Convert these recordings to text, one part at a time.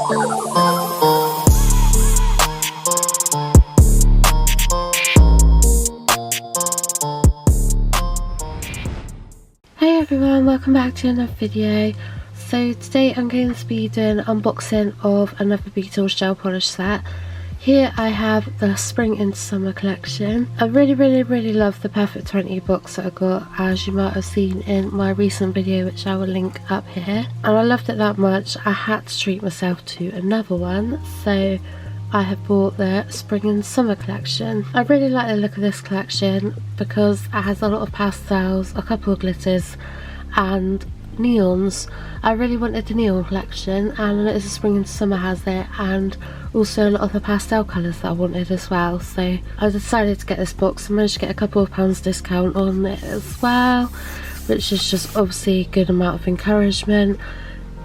Hey everyone, welcome back to another video. So today I'm going to be doing an unboxing of another Beetles gel polish set. Here I have the Spring and Summer collection. I really love the Perfect 20 box that I got, as you might have seen in my recent video, which I will link up here. And I loved it that much I had to treat myself to another one, so I have bought the Spring and Summer collection. I really like the look of this collection because it has a lot of pastels, a couple of glitters and neons. I really wanted the neon collection, and I noticed the Spring and Summer has it, and also a lot of the pastel colours that I wanted as well. So I decided to get this box. I managed to get a couple of pounds discount on it as well, which is just obviously a good amount of encouragement.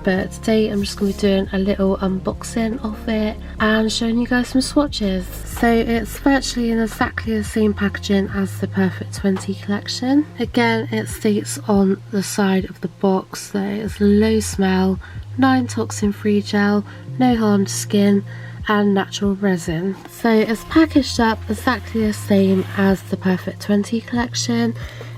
But today I'm just going to be doing a little unboxing of it and showing you guys some swatches. So it's virtually in exactly the same packaging as the Perfect 20 collection. Again, it states on the side of the box that it's low smell, 9 toxin free gel, no harm to skin and natural resin. So it's packaged up exactly the same as the Perfect 20 collection.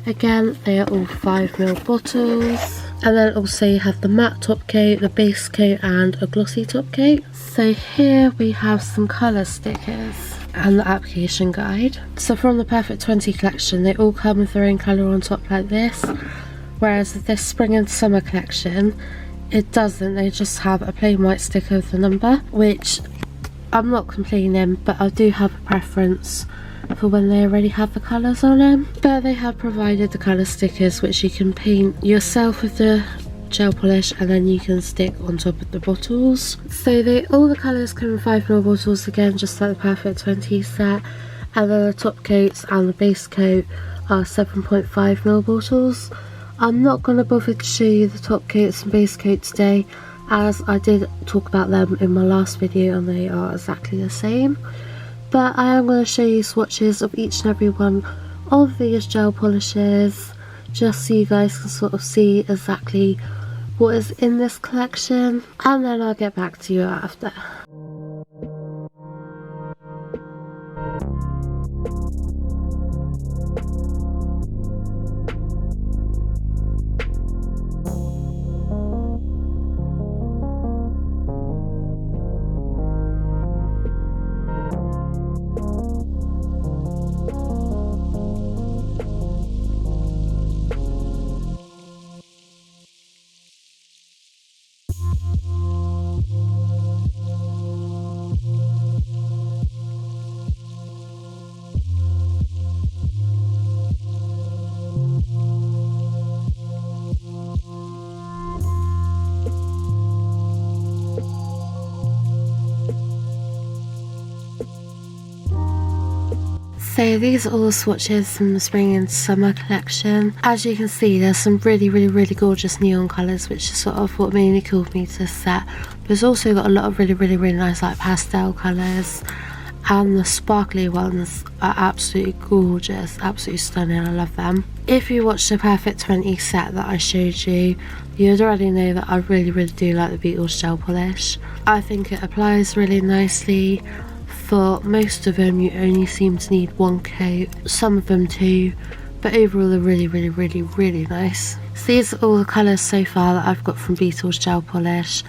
Again, they are all 5ml bottles. And then also you have the matte top coat, the base coat and a glossy top coat. So here we have some colour stickers and the application guide. So from the Perfect 20 collection, they all come with their own colour on top like this, whereas this Spring and Summer collection, it doesn't. They just have a plain white sticker with the number, which I'm not complaining, but I do have a preference for when they already have the colours on them. But they have provided the colour stickers which you can paint yourself with the gel polish and then you can stick on top of the bottles. So all the colours come in 5ml bottles again, just like the Perfect 20 set, and then the top coats and the base coat are 7.5ml bottles. I'm not going to bother to show you the top coats and base coat today, as I did talk about them in my last video and they are exactly the same. But I am going to show you swatches of each and every one of these gel polishes, just so you guys can sort of see exactly what is in this collection, and then I'll get back to you after. So these are all the swatches from the Spring and Summer collection. As you can see, there's some really gorgeous neon colours, which is sort of what mainly called me to this set. But it's also got a lot of really nice like pastel colours, and the sparkly ones are absolutely gorgeous, absolutely stunning. I love them. If you watched the Perfect 20 set that I showed you, you'd already know that I really do like the Beetles gel polish. I think it applies really nicely. For most of them you only seem to need one coat, some of them two, but overall they're really nice. So these are all the colours so far that I've got from Beetles gel polish.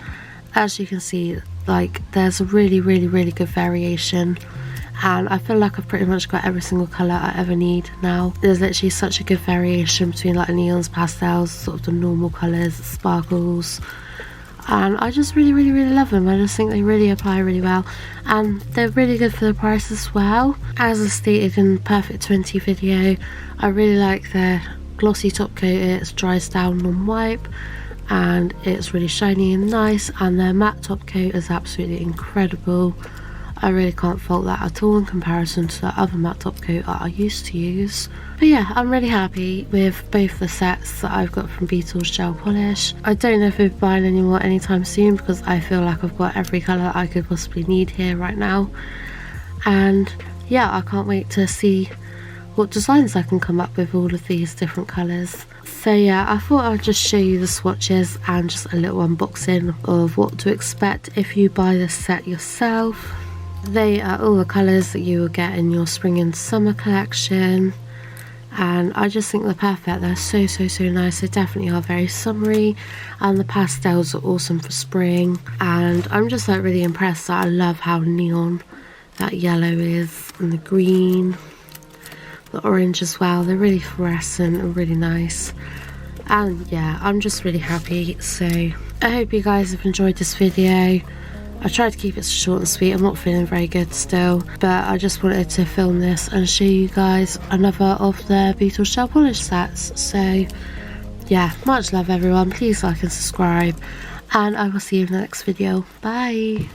As you can see, like, there's a really good variation, and I feel like I've pretty much got every single colour I ever need now. There's literally such a good variation between like neons, pastels, sort of the normal colours, sparkles, and I just really love them. I just think they really apply really well, and they're really good for the price as well. As I stated in the Perfect 20 video, I really like their glossy top coat. It dries down on wipe and it's really shiny and nice, and their matte top coat is absolutely incredible. I really can't fault that at all in comparison to the other matte top coat that I used to use. But yeah, I'm really happy with both the sets that I've got from Beetles gel polish. I don't know if I'll be buying any more anytime soon, because I feel like I've got every colour I could possibly need here right now. And yeah, I can't wait to see what designs I can come up with all of these different colours. So yeah, I thought I'd just show you the swatches and just a little unboxing of what to expect if you buy this set yourself. They are all the colours that you will get in your spring and summer collection, and I just think they're perfect. They're so nice. They definitely are very summery, and the pastels are awesome for spring, and I'm just like really impressed that I love how neon that yellow is, and the green, the orange as well. They're really fluorescent and really nice, and yeah, I'm just really happy. So I hope you guys have enjoyed this video. I tried to keep it short and sweet. I'm not feeling very good still, but I just wanted to film this and show you guys another of the Beetles gel polish sets. So yeah, much love everyone. Please like and subscribe, and I will see you in the next video. Bye.